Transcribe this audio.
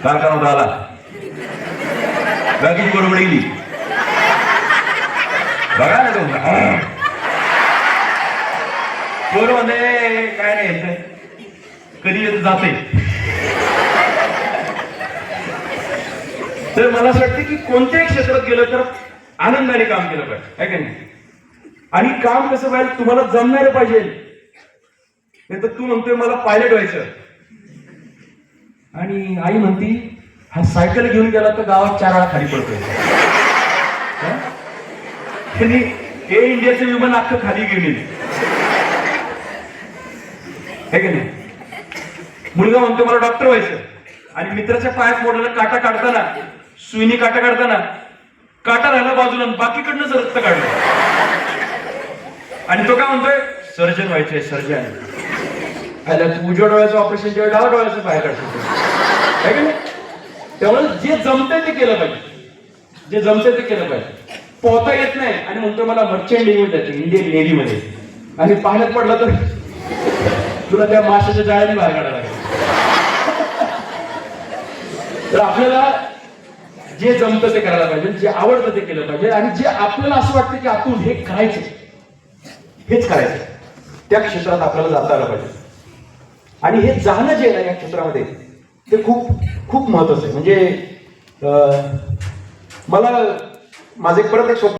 कारखाना आला बाकीची बरोबर गेली बघा ना तुम्ही बरोबर काय नाही येत कधी येत जाते. तर मला असं वाटतं की कोणत्याही क्षेत्रात गेलं तर आनंदाने काम केलं पाहिजे, आहे का नाही? आणि काम कसं पाहिजे, तुम्हाला जमणार पाहिजे. नाही तर तू म्हणतोय मला पायलट व्हायचं आणि आई म्हणती हा सायकल घेऊन गेला तर गावात 4 वेळा खाली पडतोय. हे इंडियाचं विमान अख्खं खाली घेऊन येईल, है की नाही? मुलगा म्हणतो मला डॉक्टर व्हायचं आणि मित्राच्या पायात मोडलेला काटा काढताना, सुईने काटा काढताना काटा राहिला बाजूला, बाकीकडनंच रक्त काढलं. आणि तो काय म्हणतोय सर्जन व्हायचंय, सर्जन. तू उजव्या डोळ्याचं ऑपरेशन किंवा डाव्या डोळ्याचं पाय काढतो, है की नाही? त्यामुळे जे जमतंय ते केलं पाहिजे, जे जमतंय ते केलं पाहिजे. पोहता येत नाही आणि म्हणतो मला मर्चंट नेव्हीमध्ये जायचं, इंडियन नेव्ही मध्ये, आणि पाण्यात पडला तर तुला त्या माशाच्या जाळ्याने बाहेर काढायला लागेल. तर आपल्याला जे जमतं ते करायला पाहिजे, जे आवडतं ते केलं पाहिजे, आणि जे आपल्याला असं वाटतं की आपण हे करायचं, हेच करायचं, त्या क्षेत्रात आपल्याला जाता आलं पाहिजे. आणि हे जाणं जे आहे या क्षेत्रामध्ये ते खूप खूप महत्वाचं आहे. म्हणजे मला माझं परत एक स्वप्न